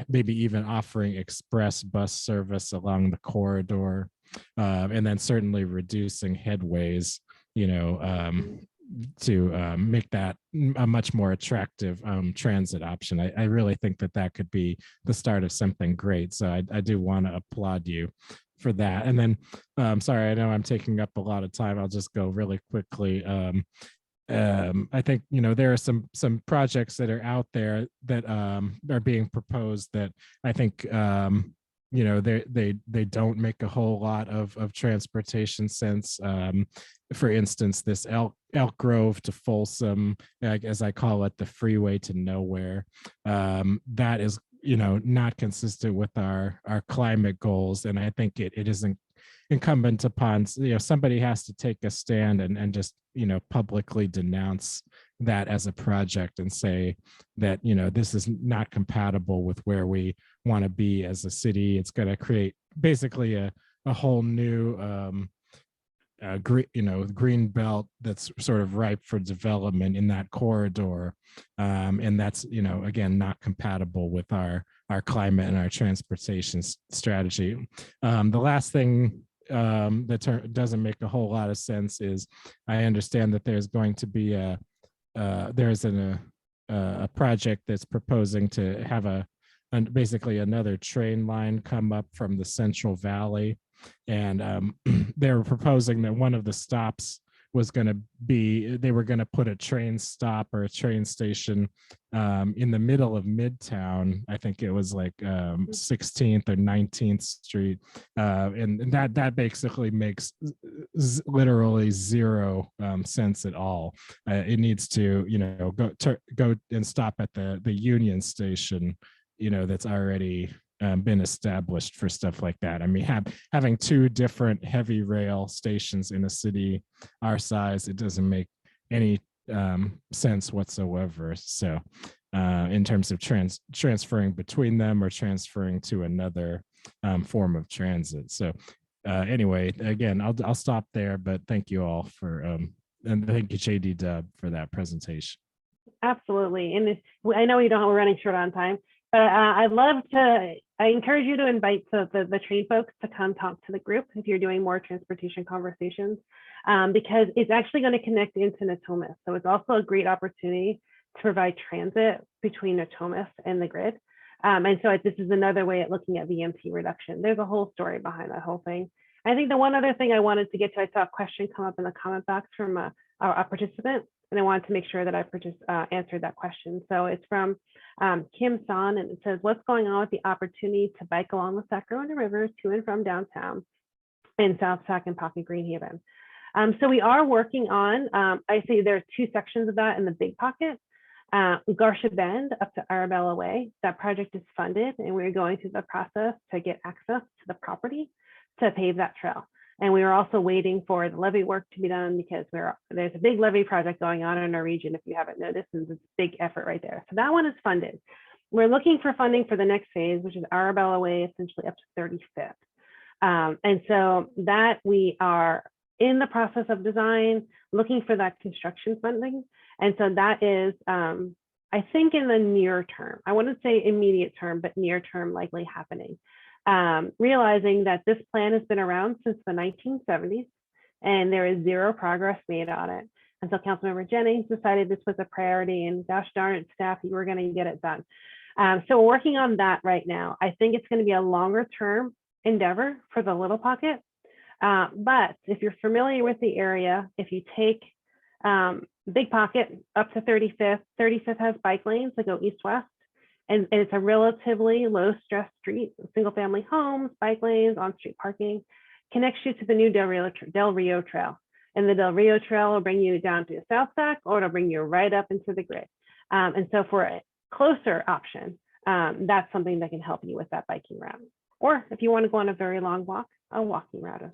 maybe even offering express bus service along the corridor, and then certainly reducing headways, to make that a much more attractive transit option. I really think that could be the start of something great. So I do want to applaud you for that. And then, sorry, I know I'm taking up a lot of time. I'll just go really quickly. I think there are some projects that are out there that are being proposed that I think they don't make a whole lot of transportation sense. For instance, this Elk Grove to Folsom, as I call it, the freeway to nowhere, that is not consistent with our climate goals, and I think it isn't incumbent upon somebody has to take a stand and just publicly denounce that as a project and say that this is not compatible with where we want to be as a city. It's going to create basically a whole new green belt that's sort of ripe for development in that corridor, and that's again not compatible with our climate and our transportation strategy. The last thing that doesn't make a whole lot of sense is I understand that there's going to be a project that's proposing to have basically another train line come up from the Central Valley, and they were proposing that one of the stops was going to be, they were going to put a train stop or a train station in the middle of Midtown. I think it was like 16th or 19th Street. And that basically makes literally zero sense at all. It needs to, go and stop at the Union Station, that's already been established for stuff like that. I mean, having two different heavy rail stations in a city our size, it doesn't make any sense whatsoever. So in terms of transferring between them or transferring to another form of transit. So anyway, again, I'll stop there, but thank you all for and thank you JD Dub for that presentation. Absolutely. And I know we're running short on time, but I encourage you to invite the train folks to come talk to the group if you're doing more transportation conversations, because it's actually going to connect into Natomas. So it's also a great opportunity to provide transit between Natomas and the grid. And so this is another way at looking at VMT reduction. There's a whole story behind that whole thing. I think the one other thing I wanted to get to, I saw a question come up in the comment box from a participant, and I wanted to make sure that I answered that question. So it's from Kim Son, and it says, what's going on with the opportunity to bike along the Sacramento River to and from downtown in South Sac and Pocket Green Haven? So we are working on, I see there's 2 sections of that in the big pocket. Garsha Bend up to Arabella Way, that project is funded, and we're going through the process to get access to the property to pave that trail. And we are also waiting for the levee work to be done, because there's a big levee project going on in our region, if you haven't noticed, and it's a big effort right there. So that one is funded. We're looking for funding for the next phase, which is Arabella Way, essentially up to 35th. And so that we are in the process of design, looking for that construction funding. And so that is, I think, in the near term. I wouldn't say immediate term, but near term likely happening. Realizing that this plan has been around since the 1970s, and there is 0 progress made on it. And so Councilmember Jennings decided this was a priority, and gosh darn it, staff, you were going to get it done. So we're working on that right now. I think it's going to be a longer term endeavor for the Little Pocket. But if you're familiar with the area, if you take Big Pocket up to 35th, 35th has bike lanes that go east-west, and it's a relatively low-stress street, single-family homes, bike lanes, on-street parking, connects you to the new Del Rio Trail. And the Del Rio Trail will bring you down to South Sac, or it'll bring you right up into the grid. And so for a closer option, that's something that can help you with that biking route. Or if you want to go on a very long walk, a walking route as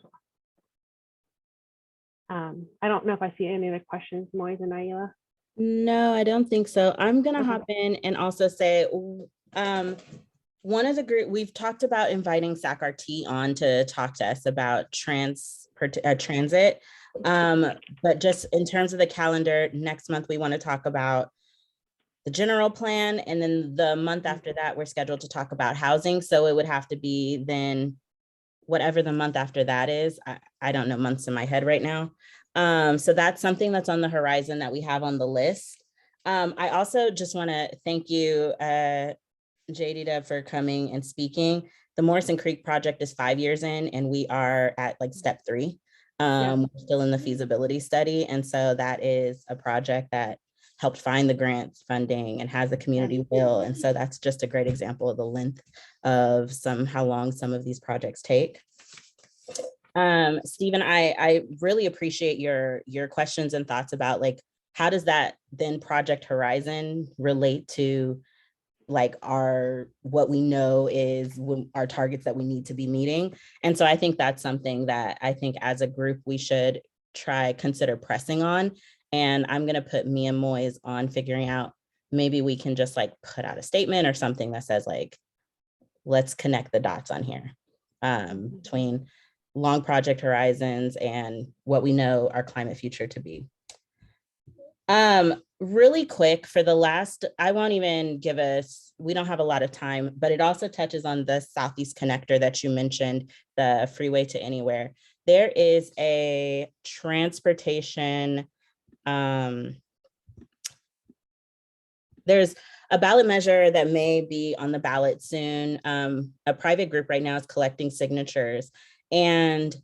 well. I don't know if I see any other questions, Moise and Naila. No, I don't think so. I'm gonna Okay. hop in and also say, one of the group, we've talked about inviting SAC-RT on to talk to us about transit. But just in terms of the calendar, next month, we want to talk about the general plan. And then the month after that, we're scheduled to talk about housing. So it would have to be then whatever the month after that is. I don't know months in my head right now. So that's something that's on the horizon that we have on the list. I also just want to thank you, JD, for coming and speaking. The Morrison Creek project is 5 years in, and we are at like step 3. We're still in the feasibility study. And so that is a project that helped find the grants funding and has the community will. And so that's just a great example of the length of how long some of these projects take. Stephen, I really appreciate your questions and thoughts about like, how does that then Project Horizon relate to like what we know is our targets that we need to be meeting. And so I think that's something that I think as a group, we should consider pressing on. And I'm going to put me and Moise on figuring out, maybe we can just like put out a statement or something that says like, let's connect the dots on here between long project horizons and what we know our climate future to be. Really quick for the last, I won't even we don't have a lot of time, but it also touches on the Southeast Connector that you mentioned, the freeway to anywhere. There is a transportation, there's a ballot measure that may be on the ballot soon. A private group right now is collecting signatures, and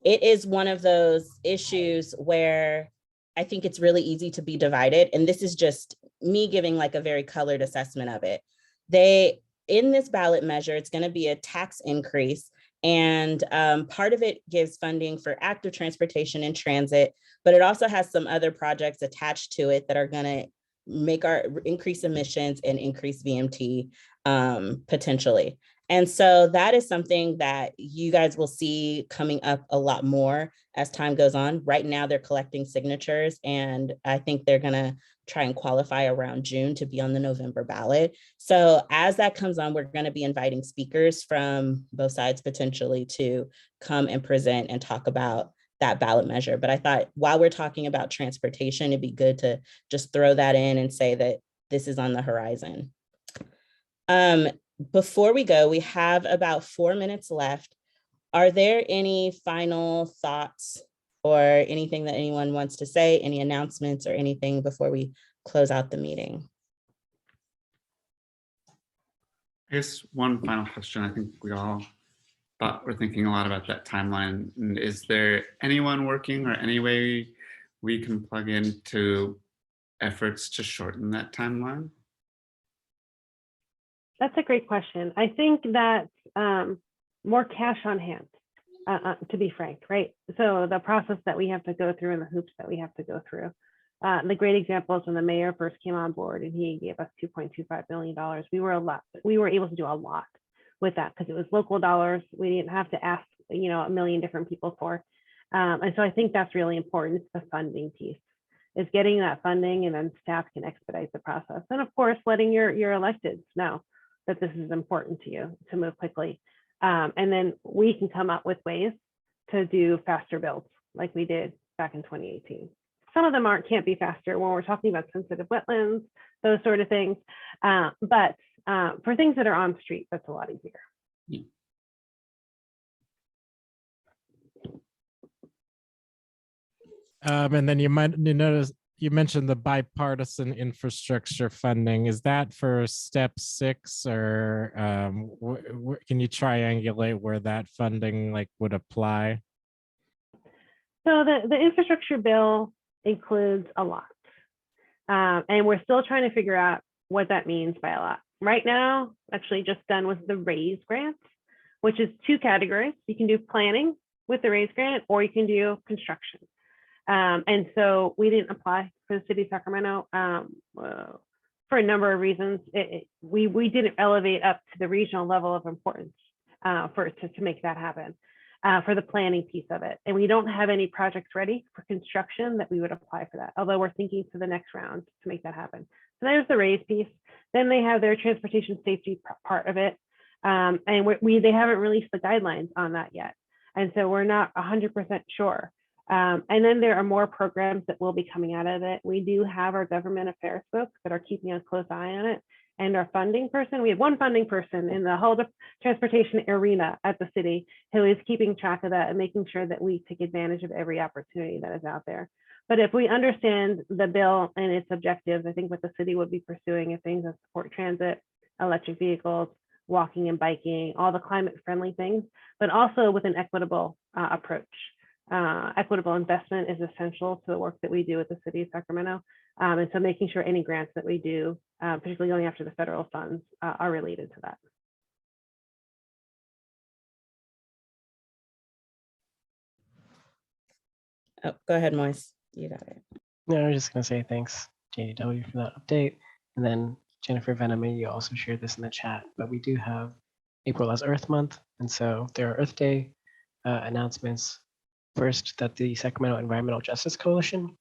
it is one of those issues where I think it's really easy to be divided. And this is just me giving like a very colored assessment of it. In this ballot measure, it's going to be a tax increase. And part of it gives funding for active transportation and transit, but it also has some other projects attached to it that are going to increase emissions and increase VMT potentially. And so that is something that you guys will see coming up a lot more as time goes on. Right now, they're collecting signatures, and I think they're going to try and qualify around June to be on the November ballot. So as that comes on, we're going to be inviting speakers from both sides potentially to come and present and talk about that ballot measure. But I thought while we're talking about transportation, it'd be good to just throw that in and say that this is on the horizon. Before we go, we have about 4 minutes left. Are there any final thoughts or anything that anyone wants to say, any announcements or anything before we close out the meeting? I guess one final question. I think we all thought we're thinking a lot about that timeline. And is there anyone working or any way we can plug into efforts to shorten that timeline? That's a great question. I think that more cash on hand, to be frank, right? So the process that we have to go through and the hoops that we have to go through. The great example is when the mayor first came on board and he gave us $2.25 million. We were able to do a lot with that because it was local dollars. We didn't have to ask, a million different people for. And so I think that's really important. It's the funding piece, is getting that funding, and then staff can expedite the process. And of course, letting your electeds know that this is important to you to move quickly. And then we can come up with ways to do faster builds like we did back in 2018. Some of them can't be faster when we're talking about sensitive wetlands, those sort of things. But for things that are on street, that's a lot easier. Yeah. And then you notice you mentioned the bipartisan infrastructure funding. Is that for step 6, or can you triangulate where that funding would apply? So the infrastructure bill includes a lot. And we're still trying to figure out what that means by a lot. Right now, actually just done with the RAISE grant, which is 2 categories. You can do planning with the RAISE grant, or you can do construction. And so we didn't apply for the city of Sacramento for a number of reasons. We didn't elevate up to the regional level of importance to make that happen for the planning piece of it. And we don't have any projects ready for construction that we would apply for that, although we're thinking for the next round to make that happen. So there's the RAISE piece. Then they have their transportation safety part of it. And they haven't released the guidelines on that yet. And so we're not 100% sure. And then there are more programs that will be coming out of it. We do have our government affairs folks that are keeping a close eye on it. And our funding person, we have one funding person in the whole transportation arena at the city who is keeping track of that and making sure that we take advantage of every opportunity that is out there. But if we understand the bill and its objectives, I think what the city would be pursuing are things that support transit, electric vehicles, walking and biking, all the climate friendly things, but also with an equitable approach. Equitable investment is essential to the work that we do at the city of Sacramento. And so making sure any grants that we do, particularly going after the federal funds, are related to that. Oh, go ahead, Moise. You got it. No, I was just going to say thanks, JDW, for that update. And then Jennifer Venema, you also shared this in the chat, but we do have April as Earth Month. And so there are Earth Day announcements. First, that the Sacramento Environmental Justice Coalition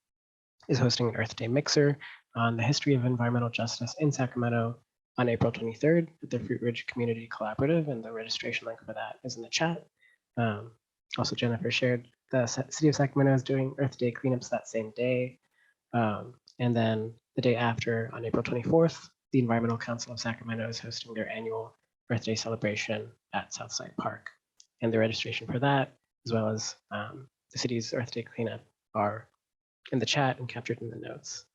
is hosting an Earth Day mixer on the history of environmental justice in Sacramento on April 23rd at the Fruit Ridge Community Collaborative, and the registration link for that is in the chat. Also, Jennifer shared the City of Sacramento is doing Earth Day cleanups that same day. And then the day after, on April 24th, the Environmental Council of Sacramento is hosting their annual Earth Day celebration at Southside Park. And the registration for that, as well as the city's Earth Day cleanup, are in the chat and captured in the notes.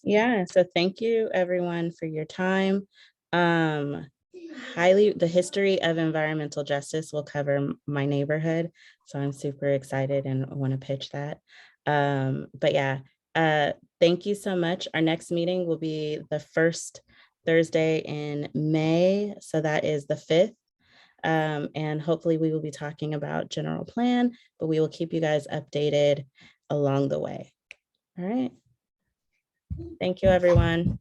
Yeah, so thank you everyone for your time. The history of environmental justice will cover my neighborhood, so I'm super excited and want to pitch that. But yeah, thank you so much. Our next meeting will be the first Thursday in May, so that is the 5th. And hopefully we will be talking about general plan, but we will keep you guys updated along the way. All right. Thank you, everyone.